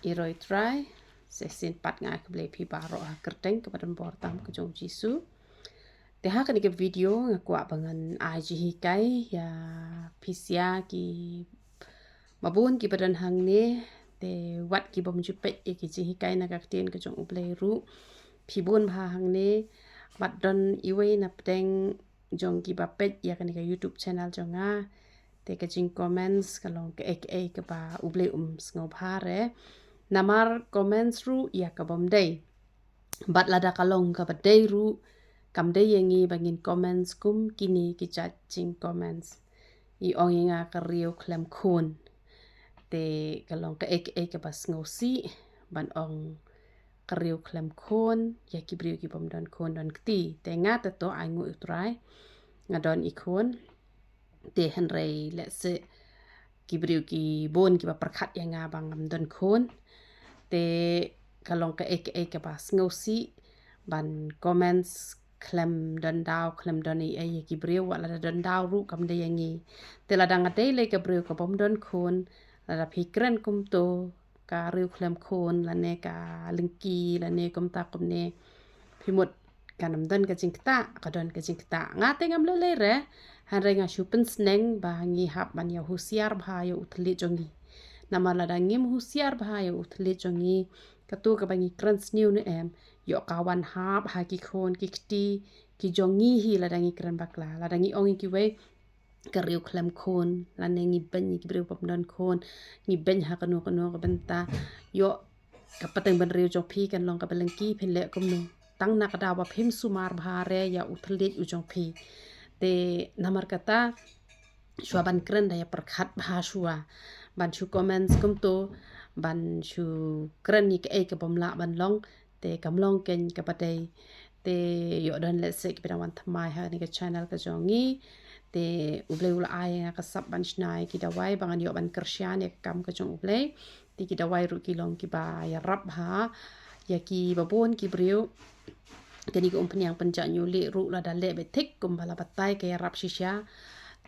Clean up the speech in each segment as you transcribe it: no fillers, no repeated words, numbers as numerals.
Iroi try sesin pat nga keble pi baro ha kerteng kepada portam ke jong jisu. Teha kan ke video nga kuat bangan aji hikai ya pisia ki mabun ki badan hang ne te wat ki bom jupet ki ji hikai na kaktien ke jong uble ru pi bun bha hang ne bat don iwe na pteng jong ki bapet ya kan ke YouTube channel jonga te ke jing comments kalong ke ke ba uble sngo phare namar comments ru ya ka bom day bat lada kalong ka ba day ru kam day yengi bangin comments kum kini ki jing comments I ong nga ka riu klem khun te kalong ka ke ba sngo si ban ong ka riu klem khun ya ki briu ki bom don khun don kti te nga te to ai ngu utrai nga don I khun te henrei let's say ki briu ki bon ki ba perkhat ya nga bang don khun te kalong ka ke ba sngo si ban comments klem don dau klem don ai ki briu wala don dau ru kam de yangi te la dang ate le ka briu ka bom don khun la pikran kum to ka riu klem khun la ne ka lengki la ne kum ta kum ne pimut kanam don ka jingta ka don ka jingta nga te ngam le re han re nga shupen sneng ba ngi hap ban ya husiar bha yo uthli jongi nama la dangim husiar bha yo uthli jongi katu ka bangi krans new ne em yo kawan hap ha ki khon ki kti ki jongi hi la dangi kran bakla la dangi ongi ki we ka riu klem khon la ne ngi ben ki briu pop don khon ngi ben ha kanu ka benta yo ka pateng ban riu jong phi kan long ka belengki phin le kum no tang na ka da wa phim sumar bhare ya uthli u jong phi te namar kata shua ban kren da ya perkhat bha shua ban shu comments kum to ban shu kren ni ke bomla ban long te kam long ken ka patei te yo don let's say ki wan thamai ha ni ka channel ka jongi te uble ula ai ka sap ban shnai ki da wai bangan yo ban kersyan ya kam ka jong uble ti ki da wai ru ki long ki ba ya rap ha ya ki babon ki briu kani ko umpanyang panja nyuli ru la dale be thik kum bala batai ke rap shisha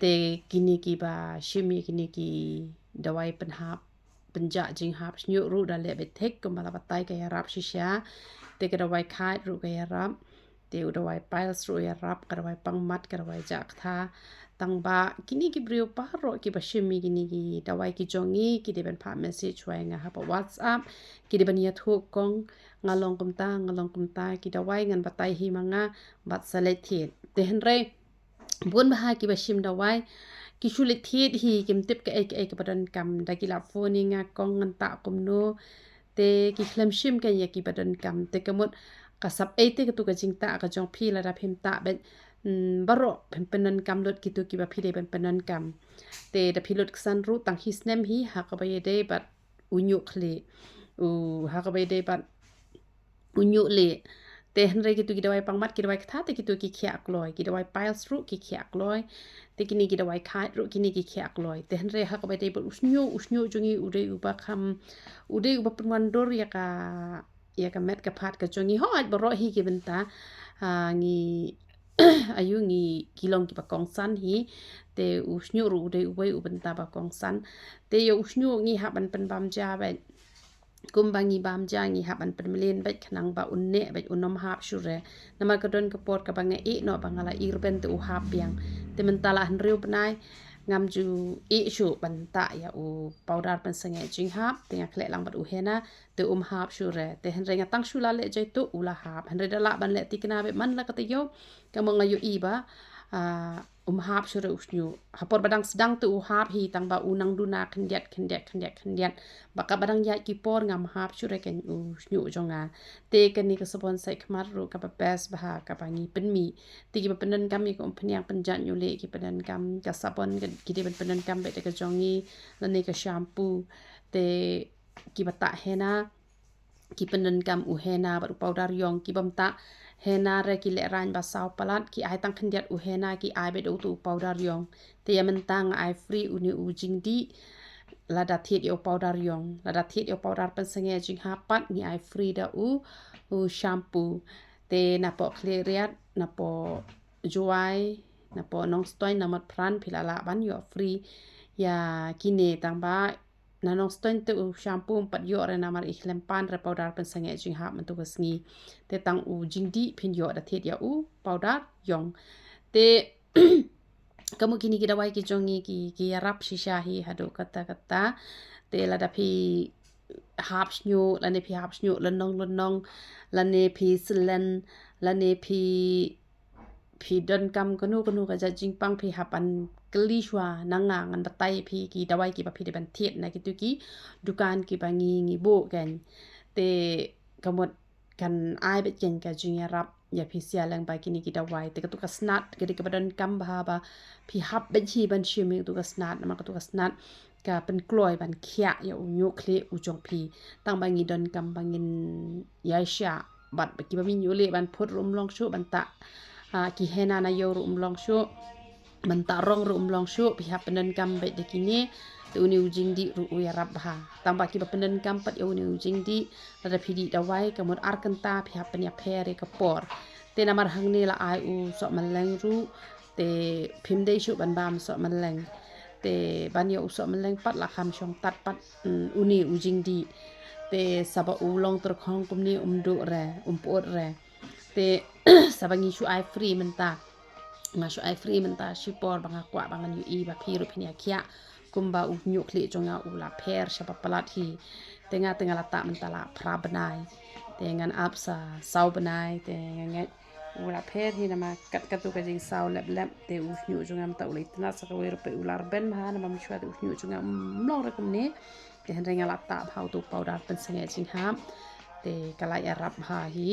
te kini ki ba shimi kini ki dawai penhap penja jing hap snyu ru dale be thik kum bala batai ke rap shisha te ke dawai khai ru ke rap te dawai piles ru ya rap ka dawai pangmat ka dawai jak tha tang ba kini ki brio paro ki ba shimi kini ki dawai ki jongi ki de ben pha message wa nga ha pa WhatsApp ki de ben ya thu kong ngalong kum ta ki dawai ngan batai hi manga bat salet thit te henre bun baha ki ba shim dawai ki shulit thit hi kim tip ke ke badan kam da ki la phone nga kong ngan ta kum no te ki khlam shim ke ya ki badan kam te kamut kasap te ka tu ka jingta ka jong phi la da phim ta ben baro penan kam lot ki tu ki ba phi de ben penan kam te da philot ksan ru tang his nem hi ha ka ba ye de bat unyu khle u ha ka ba ye de bat unyu le te henre ki tu ki dawai pangmat ki dawai kha te ki tu ki khia kloi ki dawai piles ru ki khia kloi te kini ki dawai khai ru kini ki khia kloi te henre ha ka ba de usnyu jungi ude uba kham ude uba pemandor ya ka met ka phat ka jungi ho aj baro hi ki benta ngi ayu ngi kilong ki pa kong san hi te usnyu ru ude ubai ubenta ba kong san te yo usnyu ngi ha ban pen bam ja ba kumbangi bam jangi haban permelin baik kenang ba unne baik unom hap shure nama kadon kepor ka banga no bangala irben tu hap yang tementala henriu benai ngam ju shu banta ya u powder pensenge jing hap tinga kle lang bat uhena te hap shure te henre nga tang shula le jai tu ula hap henre dala ban le tikna be man la katayo kamanga yu iba hap shure usnyu hapor badang sedang tu hap hi tang ba unang duna kendiat baka badang ya ki por ngam hap shure ken usnyu jonga te ken ni ka sabon sai khmar ru ka best bah ka bangi penmi ti ki penan kam ki kompanyang penjan yule ki penan kam ka sabon ki de penan kam be ka jongi la ne ka shampoo te ki bata hena ki penan kam uhena baru powder yong ki bamta hena re ki le ran ba saw palat ki ai tang khandiat uhena ki ai be do tu powder yong te yamentang ai free uni ujing di lada thit yo powder yong lada thit yo powder pensenge jing hapat ni ai free da u shampoo te na po cleariat na po juai na po nong stoy na mat pran philala ban yo free ya kine tang ba nanong stone te u shampoo pat yo re namar ihlempan re powder pen sange jing ha man tu ngi te tang u jingdi pin yo da thet ya u powder yong te kamu kini kita wai ki jongi ki rap shisha hi hado kata te la da pi hap snyu la ne pi hap snyu lenong la ne pi slen la ne pi don kam kanu ka ja jingpang pi hapan keli shwa nanga ngan batai pi ki dawai ki ba pi de ban thiet na ki tu ki dukan ki bangi ngi bo kan te kamot kan ai bet ken ka jing rap ya pi sia lang ba kini ki dawai te ka tu ka snat ke de ka badan kam ba ba pi hap ben chi ban shimi tu ka snat ma ka tu ka snat ka pen kloy ban khia ya u nyu kle u jong pi tang bangi don kam bangin ya sha bat ba ki ba min yu le ban phot rum long shu ban ta ki hena na yo rum long shu mentarong rum long shu pihak penen kam be de kini tu ni ujing di ru ya rab ha tambah ki penen kam pat yo ni ujing di ada pidi dawai kamut ar kenta pihak penya pere ke por te namar hang ni la ai u sok meleng ru te phim dei shu ban bam sok meleng te ban yo sok meleng pat la kham shong tat pat uni ujing di te saba u long ter khong kum ni do re pot re te sabangi shu ai free menta ngashu ai free menta shipor banga kwa bangan yu i ba phiru phinia khia kumba u nyuk li jonga u la pher shapa palat hi tenga la ta menta la phra banai tengan apsa sau banai tenga u la pher hi nama kat tu ka jing sau lep te u nyu jonga mta u litna sa ka wer pe u lar ben ma nama mishwa te u nyu jonga mlong ra kumne te henrenga la ta phau tu powder pen sange jing ham te kala ya rap ha hi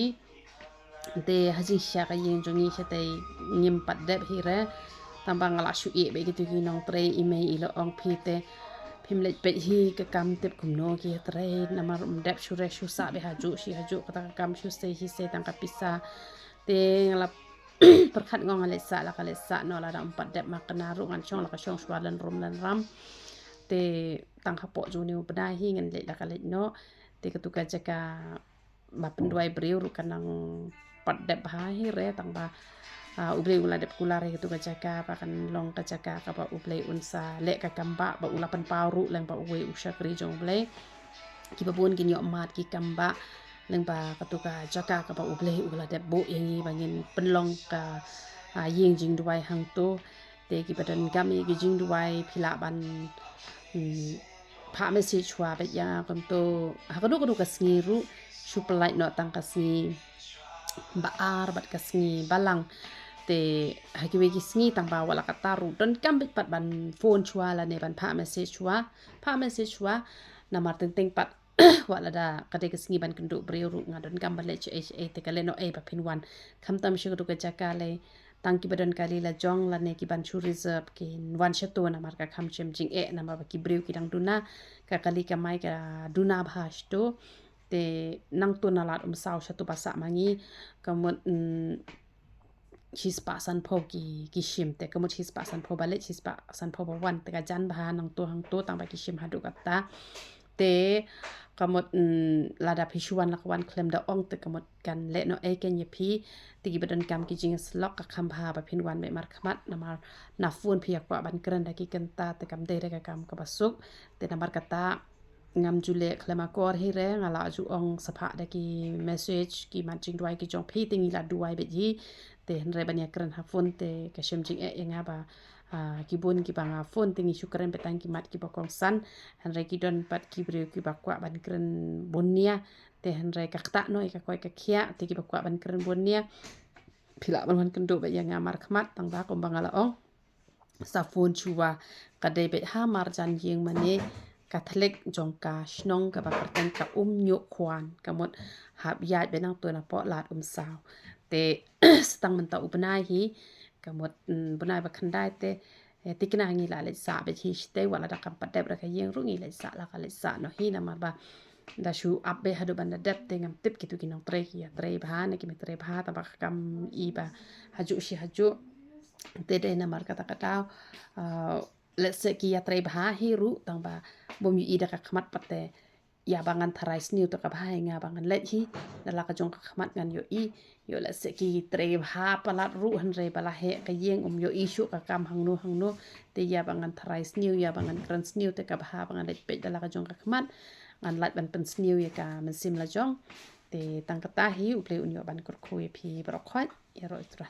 te haji sha ka yin jongi chate ngim pat dep hi re tambang la shu e be gitu ki nong tre email ilo ong pi te phim lech pe hi ka kam tep kum no ki tre namar dep shu re shu sa be haju ka kam shu se hi se tang ka pisa te ngala perkhat ngong ale sa no la da empat dep makna ru ngan chong la ka chong swalan rum lan ram te tang ka po ju ni upda hi ngan le la ka le no te ka tu ka jaka ba penduai breu ru kanang pat dep ha hi re tang ba ublei ula dep kulare gitu ka jaka pa kan long ka jaka ka ba ublei unsa le ka kamba ba ulapan pauru lang ba uwe usha kri jong ublei ki ba bun kin yo mat ki kamba lang ba ka tu ka jaka ka ba ublei ula dep bo yangi bangin penlong ka ying jing duai hang to te ki badan gami ki jing duai phila ban pha me si chwa be ya kam to ha ka du ka sngi ru supelai no tang ka sngi ba ar bat ka sngi balang te hakiwe ki sngi tang ba wala kataru don kam bit pat ban phone chua la ne ban pha message chua namar teng pat wala da kade ki sngi ban kendu breu ru ngadon kam ba le ha te kale no ba pin wan kham tam shi du ka jaka le tang ki badan kali la jong la ne ki ban chu reserve ki wan shato namar ka kham chem jing namar ba ki breu ki dang duna ka kali ka mai ka duna bhash to te nang tu nalat sao shatu pasa mangi kamut hispa san pho ki shim te kamut hispa san pho bale hispa san pho wan te ka jan bha nang to hang to tang ba ki shim hadu kata te kamut lada phishuan lakwan klem da ong te kamut kan le no e ken yepi te gi badan kam ki jing slok ka kham bha ba phin wan me mar khmat namar na phun phiak pa ban kran da ki kenta te kam de ka kam ka basuk te namar kata ngam jule klema kor hi re ngala ju ong sapha da ki message ki manching duai ki jong phi tingi la duai be ji te henre banya kran ha phone te ka shem jing nga ba ki bon ki banga phone tingi shukran petang ki mat ki bakong san henre ki don pat ki bre ki bakwa ban kran bonia te henre ka kta no ka koi ka khia te ki bakwa ban kran bonia phila ban kan do be yang amar khmat tang ba ko bangala ong sa phone chuwa ka de be ha mar jan yeng mane Catholic jongka snong ka ba perten ka nyo kwan kamot hab yat benang to na po lat sao te stang menta upnai hi kamot bunai ba khandai te tikna ngi la le sa be hi ste wala da kam padep ra ka yeng ru ngi le sa la ka le sa no hi na ma ba da shu abbe hadu banda dep te ngam tip kitu kinong tre hi tre bha ne ki me tre bha ta ba kam i ba haju te de na mar kata kata let's say ki ya tre bha hi ru tang ba bom yu ida ka khmat pate ya bangan tharai sniu to ka bhai nga bangan let hi dala ka jong ka khmat ngan yo i yo la se ki tre ha palat ru han re bala he ka yeng yo i shu ka kam hang no te ya bangan tharai sniu ya bangan kran sniu te ka bha bangan let pe dala ka jong ka khmat ngan lat ban pen sniu ya ka men sim la jong te tang ka ta hi uple un yo ban kur khu phi bro khwat ya ro tra